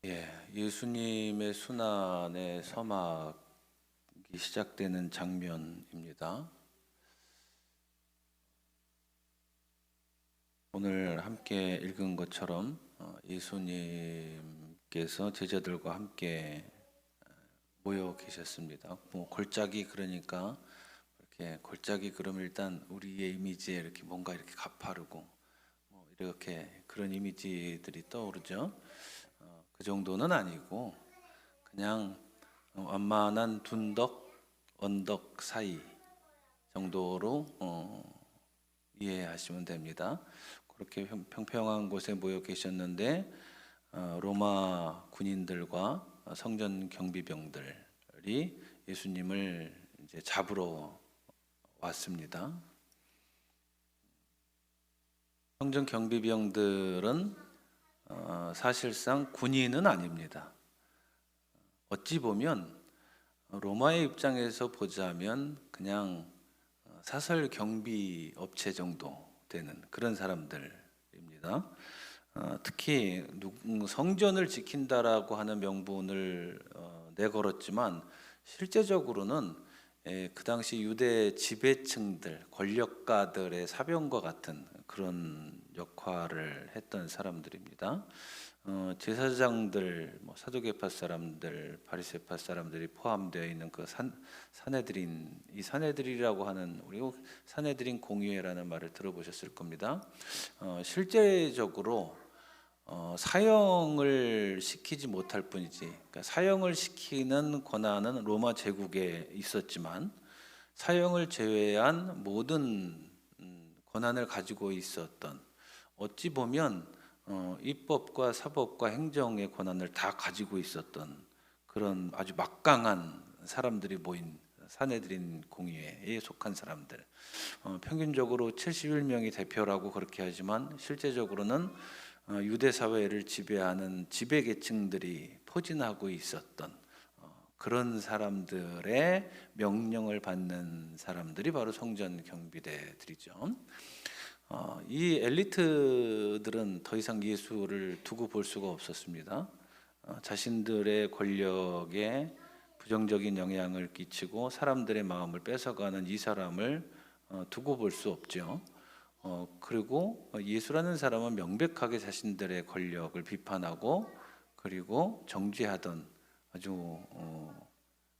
예수님의 순환의 서막이 시작되는 장면입니다. 오늘 함께 읽은 것처럼 예수님께서 제자들과 함께 모여 계셨습니다. 골짜기, 그러니까 이렇게 골짜기 그러면 일단 우리의 이미지에 이렇게 뭔가 이렇게 가파르고 이렇게 그런 이미지들이 떠오르죠. 그 정도는 아니고 그냥 완만한 둔덕, 언덕 사이 정도로 이해하시면 됩니다. 그렇게 평평한 곳에 모여 계셨는데 로마 군인들과 성전 경비병들이 예수님을 이제 잡으러 왔습니다. 성전 경비병들은 사실상 군인은 아닙니다. 어찌 보면 로마의 입장에서 보자면 그냥 사설 경비 업체 정도 되는 그런 사람들입니다. 특히 성전을 지킨다라고 하는 명분을 내걸었지만 실제적으로는 그 당시 유대 지배층들, 권력가들의 사병과 같은 그런 역할을 했던 사람들입니다. 제사장들, 사두개파 사람들, 바리새파 사람들이 포함되어 있는 그 산헤드린, 이 산헤드린이라고 하는, 우리 산헤드린 공의회라는 말을 들어보셨을 겁니다. 실제적으로 사형을 시키지 못할 뿐이지, 그러니까 사형을 시키는 권한은 로마 제국에 있었지만 사형을 제외한 모든 권한을 가지고 있었던, 어찌 보면 입법과 사법과 행정의 권한을 다 가지고 있었던 그런 아주 막강한 사람들이 모인 산헤드린 공의회에 속한 사람들, 평균적으로 71명이 대표라고 그렇게 하지만 실제적으로는 유대 사회를 지배하는 지배계층들이 포진하고 있었던 그런 사람들의 명령을 받는 사람들이 바로 성전 경비대들이죠. 이 엘리트들은 더 이상 예수를 두고 볼 수가 없었습니다. 자신들의 권력에 부정적인 영향을 끼치고 사람들의 마음을 뺏어가는 이 사람을 두고 볼 수 없죠. 그리고 예수라는 사람은 명백하게 자신들의 권력을 비판하고 그리고 정죄하던 아주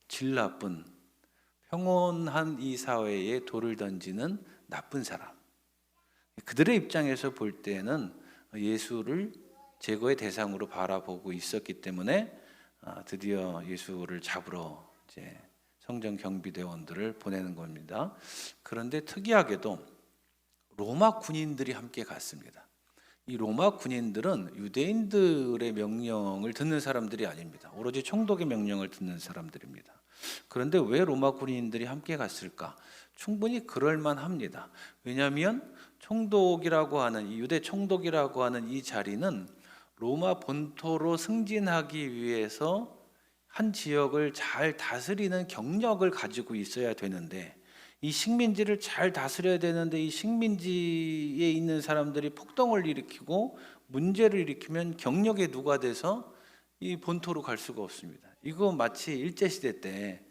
질 나쁜, 평온한 이 사회에 돌을 던지는 나쁜 사람, 그들의 입장에서 볼 때는 예수를 제거의 대상으로 바라보고 있었기 때문에 드디어 예수를 잡으러 이제 성전 경비대원들을 보내는 겁니다. 그런데 특이하게도 로마 군인들이 함께 갔습니다. 이 로마 군인들은 유대인들의 명령을 듣는 사람들이 아닙니다. 오로지 총독의 명령을 듣는 사람들입니다. 그런데 왜 로마 군인들이 함께 갔을까? 충분히 그럴만합니다. 왜냐하면 총독이라고 하는, 이 유대 총독이라고 하는 이 자리는 로마 본토로 승진하기 위해서 한 지역을 잘 다스리는 경력을 가지고 있어야 되는데, 이 식민지를 잘 다스려야 되는데 이 식민지에 있는 사람들이 폭동을 일으키고 문제를 일으키면 경력에 누가 돼서 이 본토로 갈 수가 없습니다. 이거 마치 일제시대 때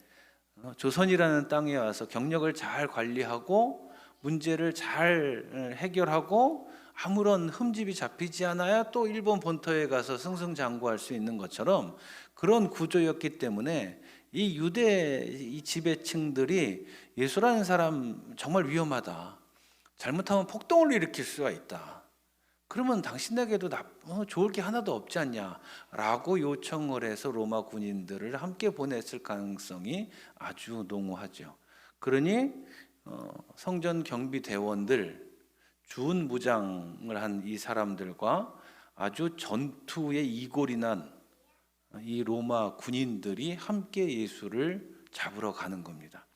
조선이라는 땅에 와서 경력을 잘 관리하고 문제를 잘 해결하고 아무런 흠집이 잡히지 않아야 또 일본 본토에 가서 승승장구할 수 있는 것처럼 그런 구조였기 때문에 이 유대 이 지배층들이 예수라는 사람 정말 위험하다, 잘못하면 폭동을 일으킬 수가 있다, 그러면 당신에게도 좋을 게 하나도 없지 않냐라고 요청을 해서 로마 군인들을 함께 보냈을 가능성이 아주 농후하죠. 그러니 성전 경비대원들, 주운 무장을 한 이 사람들과 아주 전투에 이골이 난 이 로마 군인들이 함께 예수를 잡으러 가는 겁니다.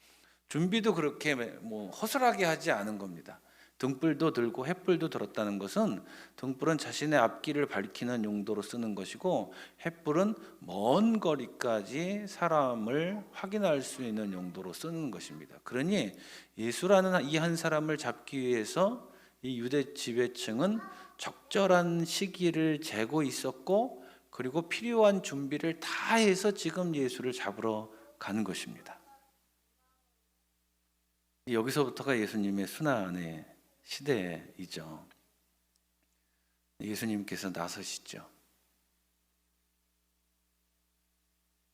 준비도 그렇게 허술하게 하지 않은 겁니다. 등불도 들고 횃불도 들었다는 것은, 등불은 자신의 앞길을 밝히는 용도로 쓰는 것이고 횃불은 먼 거리까지 사람을 확인할 수 있는 용도로 쓰는 것입니다. 그러니 예수라는 이 한 사람을 잡기 위해서 이 유대 지배층은 적절한 시기를 재고 있었고 그리고 필요한 준비를 다 해서 지금 예수를 잡으러 가는 것입니다. 여기서부터가 예수님의 순환의 시대이죠. 예수님께서 나서시죠.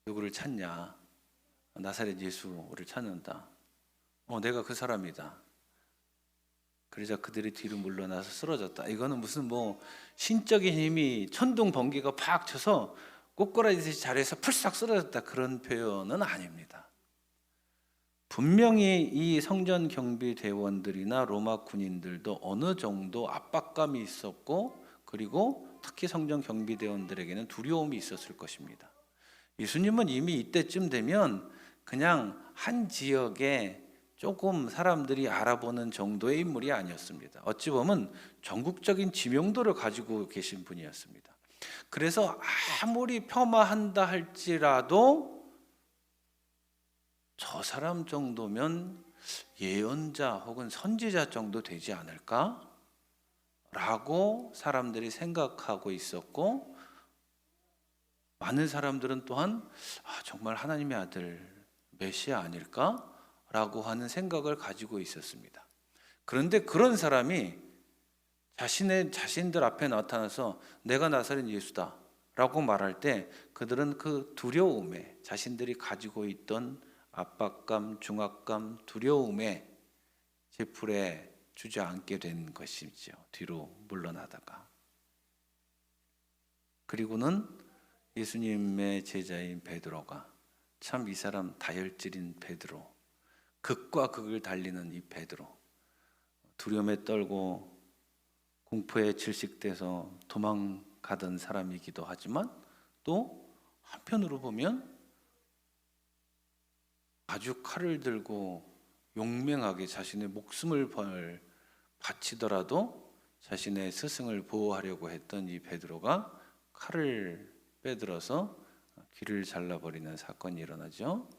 누구를 찾냐? 나사렛 예수를 찾는다. 내가 그 사람이다. 그러자 그들이 뒤로 물러나서 쓰러졌다. 이거는 무슨 신적인 힘이 천둥 번개가 팍 쳐서 꼬꾸라지듯이 자리에서 풀싹 쓰러졌다, 그런 표현은 아닙니다. 분명히 이 성전 경비대원들이나 로마 군인들도 어느 정도 압박감이 있었고, 그리고 특히 성전 경비대원들에게는 두려움이 있었을 것입니다. 예수님은 이미 이때쯤 되면 그냥 한 지역에 조금 사람들이 알아보는 정도의 인물이 아니었습니다. 어찌 보면 전국적인 지명도를 가지고 계신 분이었습니다. 그래서 아무리 폄하한다 할지라도 저 사람 정도면 예언자 혹은 선지자 정도 되지 않을까? 라고 사람들이 생각하고 있었고, 많은 사람들은 또한 정말 하나님의 아들 메시아 아닐까? 라고 하는 생각을 가지고 있었습니다. 그런데 그런 사람이 자신들 앞에 나타나서 내가 나사렛 예수다 라고 말할 때 그들은 그 두려움에, 자신들이 가지고 있던 압박감, 중압감, 두려움에 제풀에 주저앉게 된 것이죠. 뒤로 물러나다가. 그리고는 예수님의 제자인 베드로가, 참 이 사람 다혈질인 베드로, 극과 극을 달리는 이 베드로, 두려움에 떨고 공포에 질식돼서 도망가던 사람이기도 하지만, 또 한편으로 보면 아주 칼을 들고 용맹하게 자신의 목숨을 바치더라도 자신의 스승을 보호하려고 했던 이 베드로가 칼을 빼들어서 귀를 잘라버리는 사건이 일어나죠.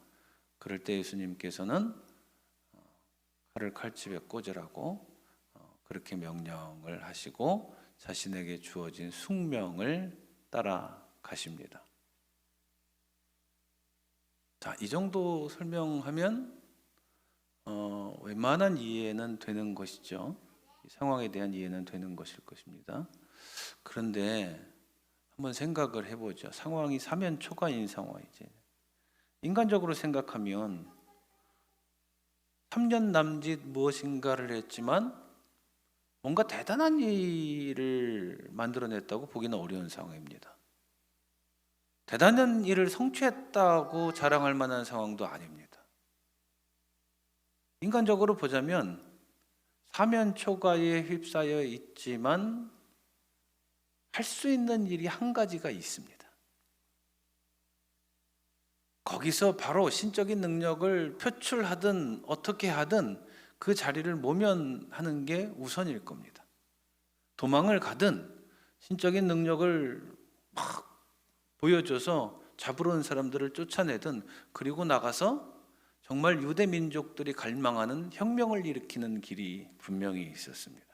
그럴 때 예수님께서는 칼을 칼집에 꽂으라고 그렇게 명령을 하시고 자신에게 주어진 숙명을 따라가십니다. 자, 이 정도 설명하면 웬만한 이해는 되는 것이죠. 이 상황에 대한 이해는 되는 것일 것입니다. 그런데 한번 생각을 해보죠. 상황이 사면 초가인 상황이지. 인간적으로 생각하면 3년 남짓 무엇인가를 했지만 뭔가 대단한 일을 만들어냈다고 보기는 어려운 상황입니다. 대단한 일을 성취했다고 자랑할 만한 상황도 아닙니다. 인간적으로 보자면 사면 초가에 휩싸여 있지만 할 수 있는 일이 한 가지가 있습니다. 거기서 바로 신적인 능력을 표출하든 어떻게 하든 그 자리를 모면하는 게 우선일 겁니다. 도망을 가든 신적인 능력을 막 보여줘서 잡으러 온 사람들을 쫓아내든, 그리고 나가서 정말 유대 민족들이 갈망하는 혁명을 일으키는 길이 분명히 있었습니다.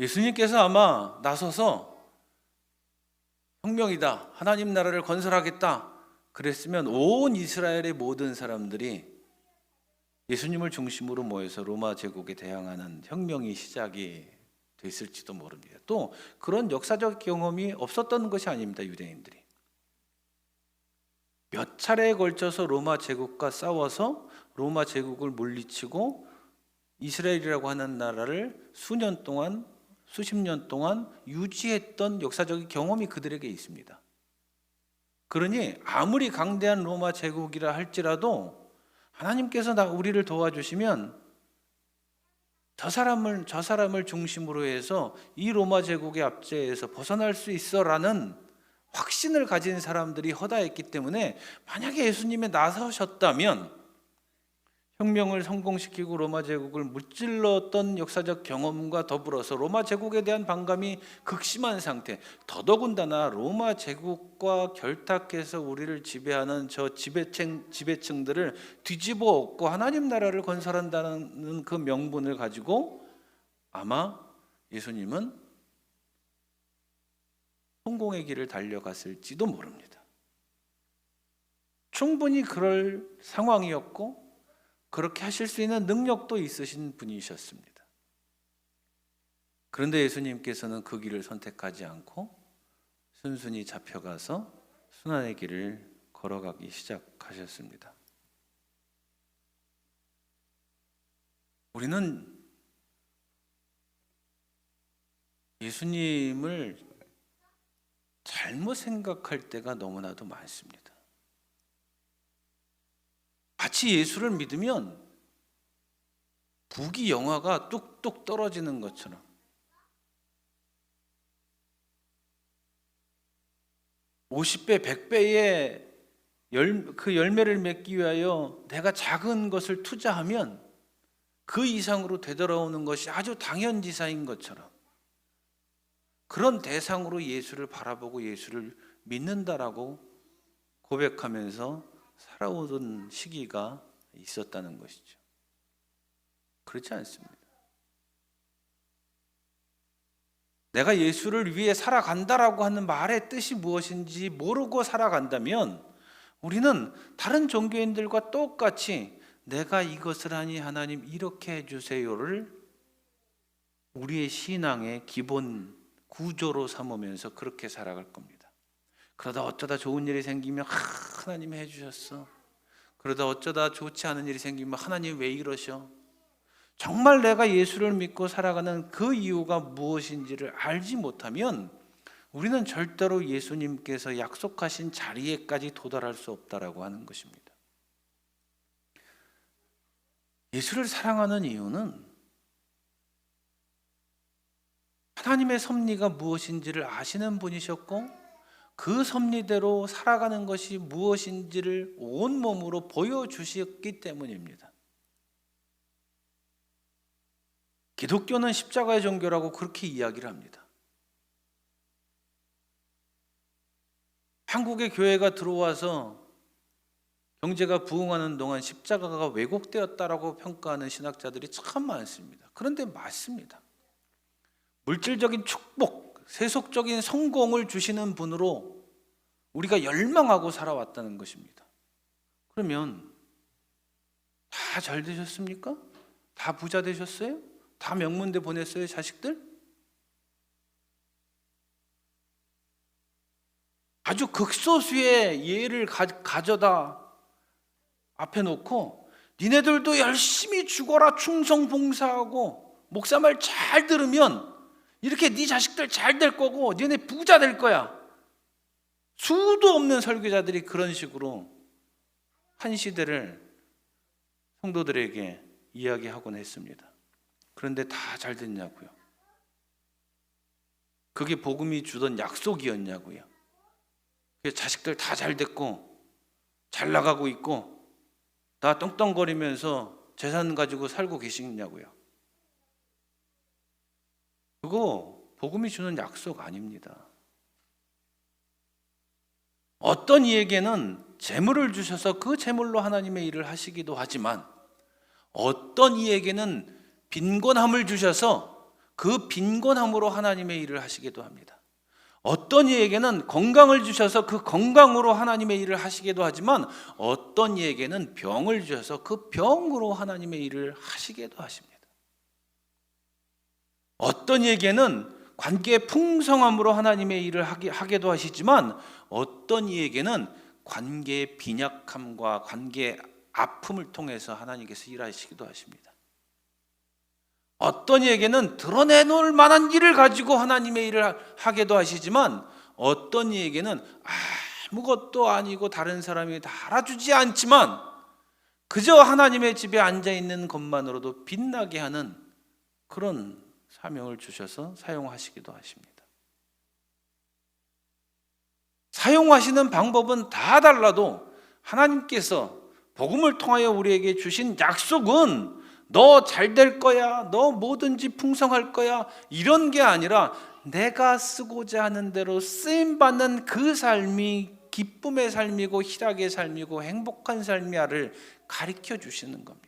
예수님께서 아마 나서서 혁명이다, 하나님 나라를 건설하겠다 그랬으면 온 이스라엘의 모든 사람들이 예수님을 중심으로 모여서 로마 제국에 대항하는 혁명이 시작이 됐을지도 모릅니다. 또 그런 역사적 경험이 없었던 것이 아닙니다. 유대인들이 몇 차례에 걸쳐서 로마 제국과 싸워서 로마 제국을 물리치고 이스라엘이라고 하는 나라를 수년 동안, 수십 년 동안 유지했던 역사적인 경험이 그들에게 있습니다. 그러니 아무리 강대한 로마 제국이라 할지라도 하나님께서 우리를 도와주시면 저 사람을 중심으로 해서 이 로마 제국의 압제에서 벗어날 수 있어라는 확신을 가진 사람들이 허다했기 때문에, 만약에 예수님이 나서셨다면 혁명을 성공시키고 로마 제국을 무찔렀던 역사적 경험과 더불어서 로마 제국에 대한 반감이 극심한 상태, 더더군다나 로마 제국과 결탁해서 우리를 지배하는 저 지배층들을 뒤집어 엎고 하나님 나라를 건설한다는 그 명분을 가지고 아마 예수님은 성공의 길을 달려갔을지도 모릅니다. 충분히 그럴 상황이었고 그렇게 하실 수 있는 능력도 있으신 분이셨습니다. 그런데 예수님께서는 그 길을 선택하지 않고 순순히 잡혀가서 순환의 길을 걸어가기 시작하셨습니다. 우리는 예수님을 잘못 생각할 때가 너무나도 많습니다. 마치 예수를 믿으면 부귀 영화가 뚝뚝 떨어지는 것처럼, (50배) (100배의) 그 열매를 맺기 위하여 내가 작은 것을 투자하면 그 이상으로 되돌아오는 것이 아주 당연지사인 것처럼, 그런 대상으로 예수를 바라보고 예수를 믿는다라고 고백하면서 살아오던 시기가 있었다는 것이죠. 그렇지 않습니다. 내가 예수를 위해 살아간다라고 하는 말의 뜻이 무엇인지 모르고 살아간다면 우리는 다른 종교인들과 똑같이 내가 이것을 하니 하나님 이렇게 해주세요를 우리의 신앙의 기본 구조로 삼으면서 그렇게 살아갈 겁니다. 그러다 어쩌다 좋은 일이 생기면 하나님이 해주셨어. 그러다 어쩌다 좋지 않은 일이 생기면 하나님 왜 이러셔? 정말 내가 예수를 믿고 살아가는 그 이유가 무엇인지를 알지 못하면 우리는 절대로 예수님께서 약속하신 자리에까지 도달할 수 없다라고 하는 것입니다. 예수를 사랑하는 이유는 하나님의 섭리가 무엇인지를 아시는 분이셨고 그 섭리대로 살아가는 것이 무엇인지를 온몸으로 보여주셨기 때문입니다. 기독교는 십자가의 종교라고 그렇게 이야기를 합니다. 한국의 교회가 들어와서 경제가 부흥하는 동안 십자가가 왜곡되었다라고 평가하는 신학자들이 참 많습니다. 그런데 맞습니다. 물질적인 축복, 세속적인 성공을 주시는 분으로 우리가 열망하고 살아왔다는 것입니다. 그러면 다 잘 되셨습니까? 다 부자 되셨어요? 다 명문대 보냈어요, 자식들? 아주 극소수의 예를 가져다 앞에 놓고 니네들도 열심히 죽어라 충성 봉사하고 목사 말 잘 들으면 이렇게 네 자식들 잘 될 거고 니네 부자 될 거야. 수도 없는 설교자들이 그런 식으로 한 시대를 성도들에게 이야기하곤 했습니다. 그런데 다 잘 됐냐고요? 그게 복음이 주던 약속이었냐고요? 자식들 다 잘 됐고 잘 나가고 있고 다 떵떵거리면서 재산 가지고 살고 계시냐고요? 그거 복음이 주는 약속 아닙니다. 어떤 이에게는 재물을 주셔서 그 재물로 하나님의 일을 하시기도 하지만 어떤 이에게는 빈곤함을 주셔서 그 빈곤함으로 하나님의 일을 하시기도 합니다. 어떤 이에게는 건강을 주셔서 그 건강으로 하나님의 일을 하시기도 하지만 어떤 이에게는 병을 주셔서 그 병으로 하나님의 일을 하시기도 하십니다. 어떤 이에게는 관계의 풍성함으로 하나님의 일을 하게도 하시지만 어떤 이에게는 관계의 빈약함과 관계의 아픔을 통해서 하나님께서 일하시기도 하십니다. 어떤 이에게는 드러내놓을 만한 일을 가지고 하나님의 일을 하게도 하시지만 어떤 이에게는 아무것도 아니고 다른 사람이 다 알아주지 않지만 그저 하나님의 집에 앉아있는 것만으로도 빛나게 하는 그런 사명을 주셔서 사용하시기도 하십니다. 사용하시는 방법은 다 달라도 하나님께서 복음을 통하여 우리에게 주신 약속은 너 잘 될 거야, 너 뭐든지 풍성할 거야, 이런 게 아니라 내가 쓰고자 하는 대로 쓰임받는 그 삶이 기쁨의 삶이고 희락의 삶이고 행복한 삶이야를 가르쳐 주시는 겁니다.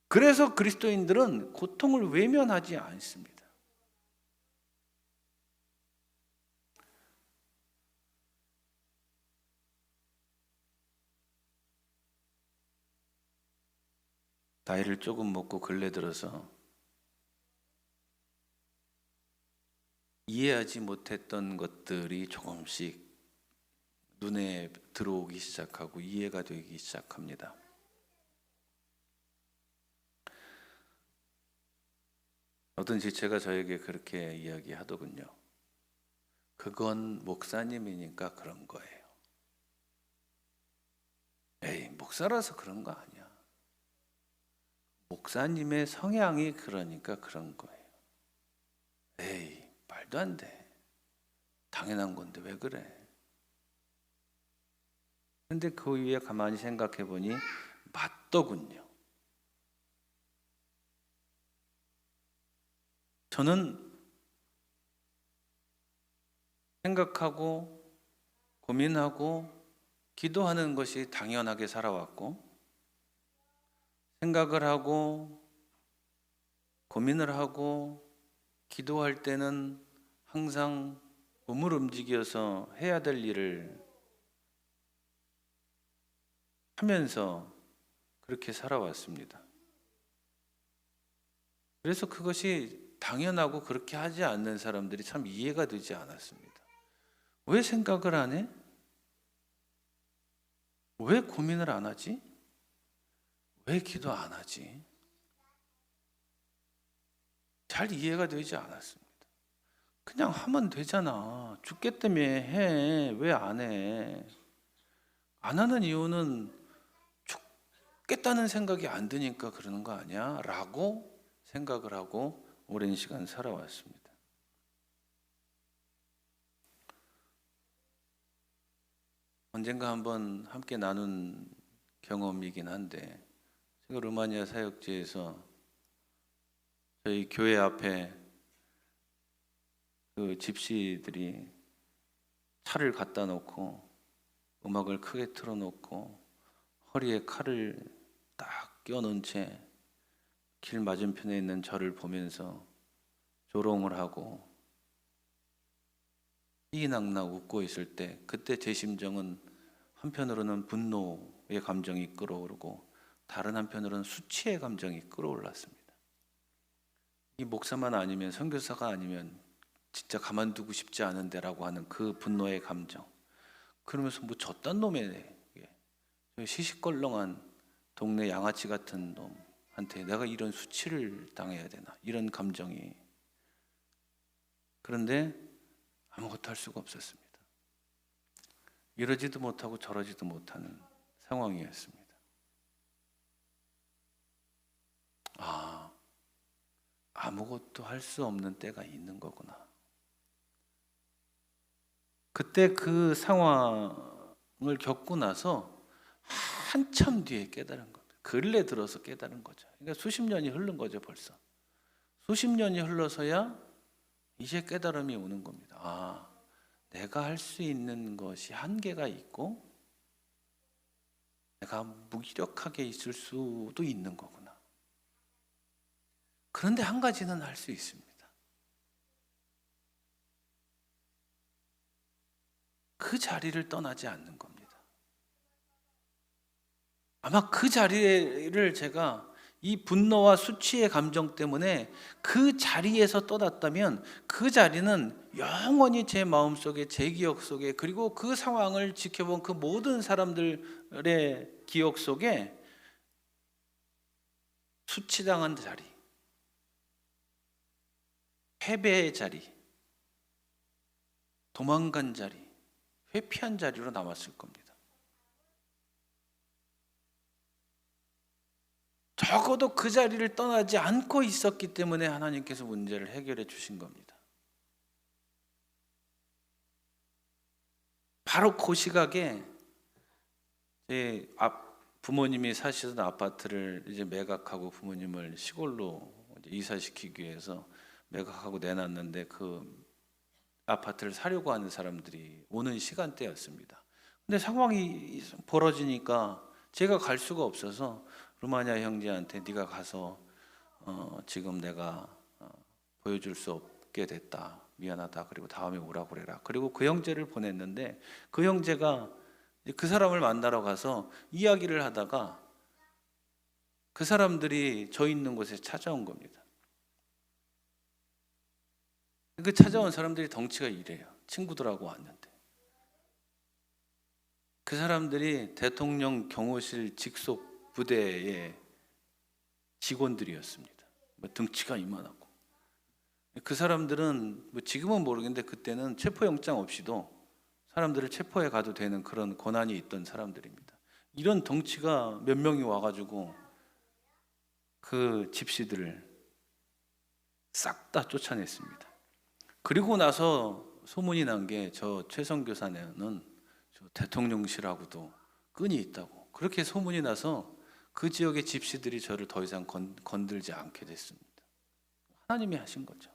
그래서 그리스도인들은 고통을 외면하지 않습니다. 나이를 조금 먹고 근래 들어서 이해하지 못했던 것들이 조금씩 눈에 들어오기 시작하고 이해가 되기 시작합니다. 어떤 지체가 저에게 그렇게 이야기하더군요. 그건 목사님이니까 그런 거예요. 에이, 목사라서 그런 거 아니야. 목사님의 성향이 그러니까 그런 거예요. 에이, 말도 안 돼. 당연한 건데 왜 그래? 근데 그 위에 가만히 생각해 보니 맞더군요. 저는 생각하고 고민하고 기도하는 것이 당연하게 살아왔고, 생각을 하고 고민을 하고 기도할 때는 항상 몸을 움직여서 해야 될 일을 하면서 그렇게 살아왔습니다. 그래서 그것이 당연하고 그렇게 하지 않는 사람들이 참 이해가 되지 않았습니다. 왜 생각을 안 해? 왜 고민을 안 하지? 왜 기도 안 하지? 잘 이해가 되지 않았습니다. 그냥 하면 되잖아. 죽겠다며 해. 왜 안 해? 안 하는 이유는 죽겠다는 생각이 안 드니까 그러는 거 아니야? 라고 생각을 하고 오랜 시간 살아왔습니다. 언젠가 한번 함께 나눈 경험이긴 한데, 제가 루마니아 사역지에서 저희 교회 앞에 그 집시들이 차를 갖다 놓고 음악을 크게 틀어놓고 허리에 칼을 딱 껴놓은 채 길 맞은편에 있는 저를 보면서 조롱을 하고 희희낙낙 웃고 있을 때, 그때 제 심정은 한편으로는 분노의 감정이 끌어오르고 다른 한편으로는 수치의 감정이 끌어올랐습니다. 이 목사만 아니면, 선교사가 아니면 진짜 가만두고 싶지 않은데라고 하는 그 분노의 감정. 그러면서 뭐 저딴 놈의 시시껄렁한 동네 양아치 같은 놈한테 내가 이런 수치를 당해야 되나, 이런 감정이. 그런데 아무것도 할 수가 없었습니다. 이러지도 못하고 저러지도 못하는 상황이었습니다. 아무것도 할 수 없는 때가 있는 거구나. 그때 그 상황을 겪고 나서 한참 뒤에 깨달은 겁니다. 근래 들어서 깨달은 거죠. 그러니까 수십 년이 흐른 거죠, 벌써. 수십 년이 흘러서야 이제 깨달음이 오는 겁니다. 내가 할 수 있는 것이 한계가 있고 내가 무기력하게 있을 수도 있는 거구나. 그런데 한 가지는 할 수 있습니다. 그 자리를 떠나지 않는 겁니다. 아마 그 자리를 제가 이 분노와 수치의 감정 때문에 그 자리에서 떠났다면 그 자리는 영원히 제 마음속에, 제 기억 속에, 그리고 그 상황을 지켜본 그 모든 사람들의 기억 속에 수치당한 자리, 패배의 자리, 도망간 자리, 회피한 자리로 남았을 겁니다. 적어도 그 자리를 떠나지 않고 있었기 때문에 하나님께서 문제를 해결해 주신 겁니다. 바로 그 시각에 제 부모님이 사시던 아파트를 이제 매각하고 부모님을 시골로 이사시키기 위해서 매각하고 내놨는데, 그 아파트를 사려고 하는 사람들이 오는 시간대였습니다. 근데 상황이 벌어지니까 제가 갈 수가 없어서 루마니아 형제한테 네가 가서 지금 내가 보여줄 수 없게 됐다, 미안하다, 그리고 다음에 오라고 그래라. 그리고 그 형제를 보냈는데, 그 형제가 그 사람을 만나러 가서 이야기를 하다가 그 사람들이 저 있는 곳에 찾아온 겁니다. 그 찾아온 사람들이 덩치가 이래요. 친구들하고 왔는데. 그 사람들이 대통령 경호실 직속 부대의 직원들이었습니다. 등치가 이만하고. 그 사람들은 지금은 모르겠는데 그때는 체포영장 없이도 사람들을 체포해 가도 되는 그런 권한이 있던 사람들입니다. 이런 덩치가 몇 명이 와가지고 그 집시들을 싹 다 쫓아냈습니다. 그리고 나서 소문이 난 게 저 최선교사는 저 대통령실하고도 끈이 있다고, 그렇게 소문이 나서 그 지역의 집시들이 저를 더 이상 건들지 않게 됐습니다. 하나님이 하신 거죠.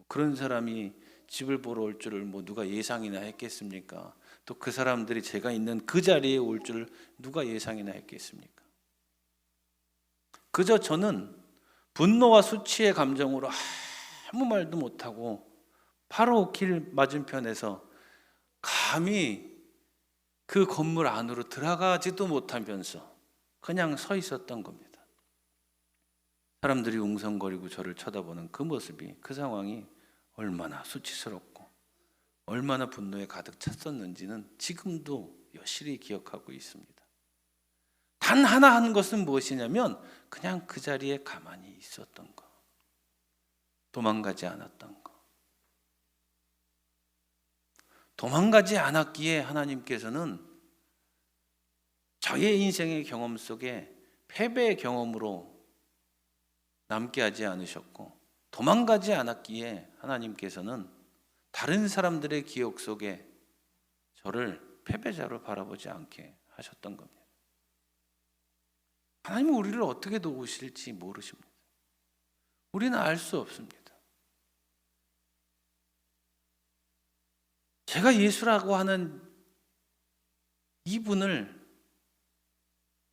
그런 사람이 집을 보러 올 줄을 누가 예상이나 했겠습니까? 또 그 사람들이 제가 있는 그 자리에 올 줄 누가 예상이나 했겠습니까? 그저 저는 분노와 수치의 감정으로 아무 말도 못하고 바로 길 맞은편에서 감히 그 건물 안으로 들어가지도 못하면서 그냥 서 있었던 겁니다. 사람들이 웅성거리고 저를 쳐다보는 그 모습이, 그 상황이 얼마나 수치스럽고 얼마나 분노에 가득 찼었는지는 지금도 여실히 기억하고 있습니다. 단 하나 한 것은 무엇이냐면 그냥 그 자리에 가만히 있었던 것, 도망가지 않았던 것. 도망가지 않았기에 하나님께서는 저의 인생의 경험 속에 패배의 경험으로 남게 하지 않으셨고, 도망가지 않았기에 하나님께서는 다른 사람들의 기억 속에 저를 패배자로 바라보지 않게 하셨던 겁니다. 하나님은 우리를 어떻게 도우실지 모르십니다. 우리는 알 수 없습니다. 제가 예수라고 하는 이분을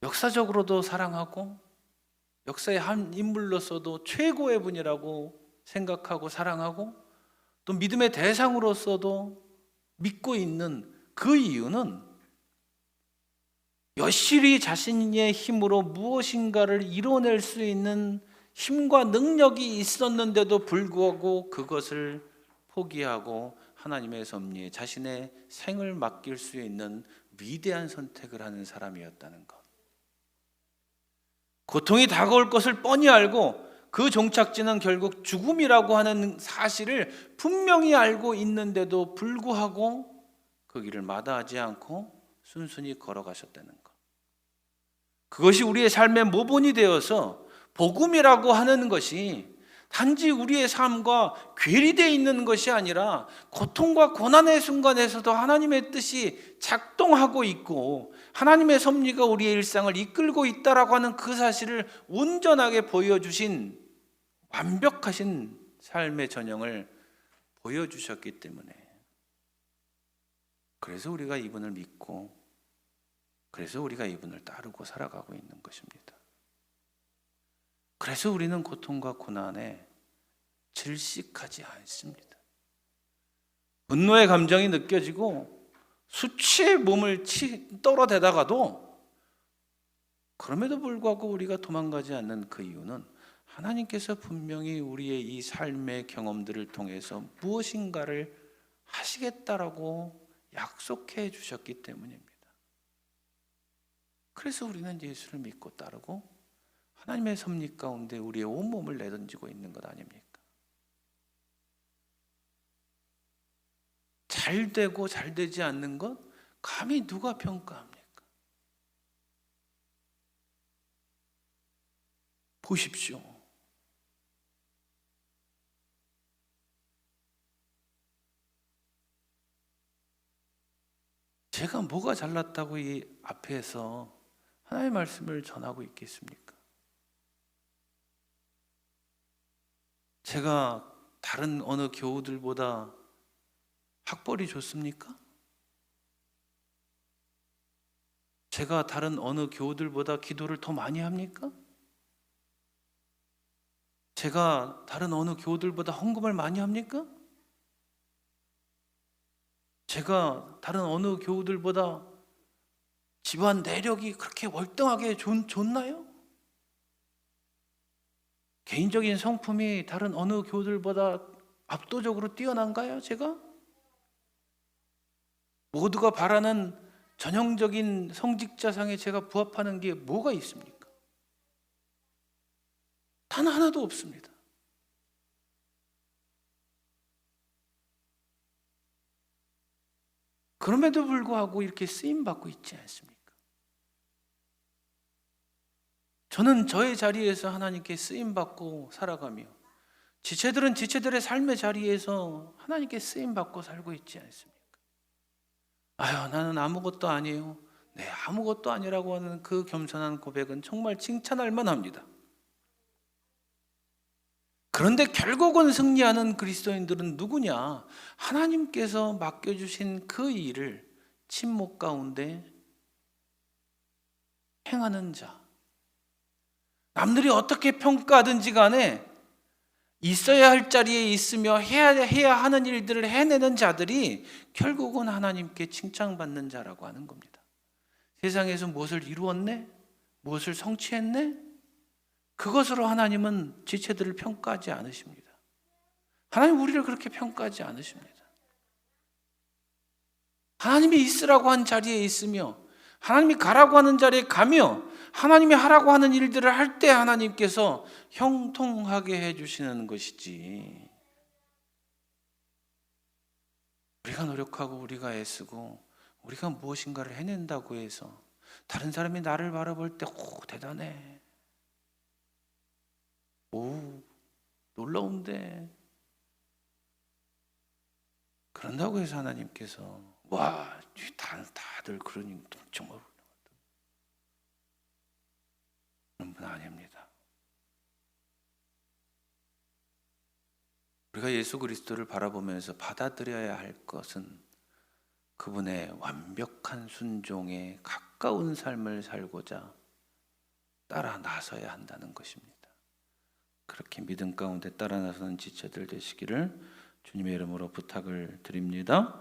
역사적으로도 사랑하고 역사의 한 인물로서도 최고의 분이라고 생각하고 사랑하고 또 믿음의 대상으로서도 믿고 있는 그 이유는 여실히 자신의 힘으로 무엇인가를 이뤄낼 수 있는 힘과 능력이 있었는데도 불구하고 그것을 포기하고 하나님의 섭리에 자신의 생을 맡길 수 있는 위대한 선택을 하는 사람이었다는 것. 고통이 다가올 것을 뻔히 알고 그 종착지는 결국 죽음이라고 하는 사실을 분명히 알고 있는데도 불구하고 그 길을 마다하지 않고 순순히 걸어가셨다는 것. 그것이 우리의 삶의 모본이 되어서 복음이라고 하는 것이 단지 우리의 삶과 괴리되어 있는 것이 아니라 고통과 고난의 순간에서도 하나님의 뜻이 작동하고 있고 하나님의 섭리가 우리의 일상을 이끌고 있다라고 하는 그 사실을 온전하게 보여주신 완벽하신 삶의 전형을 보여주셨기 때문에, 그래서 우리가 이분을 믿고 그래서 우리가 이분을 따르고 살아가고 있는 것입니다. 그래서 우리는 고통과 고난에 질식하지 않습니다. 분노의 감정이 느껴지고 수치의 몸을 떨어대다가도 그럼에도 불구하고 우리가 도망가지 않는 그 이유는 하나님께서 분명히 우리의 이 삶의 경험들을 통해서 무엇인가를 하시겠다라고 약속해 주셨기 때문입니다. 그래서 우리는 예수를 믿고 따르고 하나님의 섭리 가운데 우리의 온몸을 내던지고 있는 것 아닙니까? 잘 되고 잘 되지 않는 것 감히 누가 평가합니까? 보십시오. 제가 뭐가 잘났다고 이 앞에서 하나님의 말씀을 전하고 있겠습니까? 제가 다른 어느 교우들보다 학벌이 좋습니까? 제가 다른 어느 교우들보다 기도를 더 많이 합니까? 제가 다른 어느 교우들보다 헌금을 많이 합니까? 제가 다른 어느 교우들보다 집안 내력이 그렇게 월등하게 좋나요? 개인적인 성품이 다른 어느 교들보다 압도적으로 뛰어난가요, 제가? 모두가 바라는 전형적인 성직자상에 제가 부합하는 게 뭐가 있습니까? 단 하나도 없습니다. 그럼에도 불구하고 이렇게 쓰임받고 있지 않습니까? 저는 저의 자리에서 하나님께 쓰임받고 살아가며 지체들은 지체들의 삶의 자리에서 하나님께 쓰임받고 살고 있지 않습니까? 아유, 나는 아무것도 아니에요. 네, 아무것도 아니라고 하는 그 겸손한 고백은 정말 칭찬할 만합니다. 그런데 결국은 승리하는 그리스도인들은 누구냐? 하나님께서 맡겨주신 그 일을 침묵 가운데 행하는 자. 남들이 어떻게 평가하든지 간에 있어야 할 자리에 있으며 해야 하는 일들을 해내는 자들이 결국은 하나님께 칭찬받는 자라고 하는 겁니다. 세상에서 무엇을 이루었네? 무엇을 성취했네? 그것으로 하나님은 지체들을 평가하지 않으십니다. 하나님 우리를 그렇게 평가하지 않으십니다. 하나님이 있으라고 한 자리에 있으며 하나님이 가라고 하는 자리에 가며 하나님이 하라고 하는 일들을 할 때 하나님께서 형통하게 해주시는 것이지, 우리가 노력하고 우리가 애쓰고 우리가 무엇인가를 해낸다고 해서 다른 사람이 나를 바라볼 때 오, 대단해, 오, 놀라운데, 그런다고 해서 하나님께서 와, 다들 그러니 정말 그런 분 아닙니다. 우리가 예수 그리스도를 바라보면서 받아들여야 할 것은 그분의 완벽한 순종에 가까운 삶을 살고자 따라 나서야 한다는 것입니다. 그렇게 믿음 가운데 따라 나서는 지체들 되시기를 주님의 이름으로 부탁을 드립니다.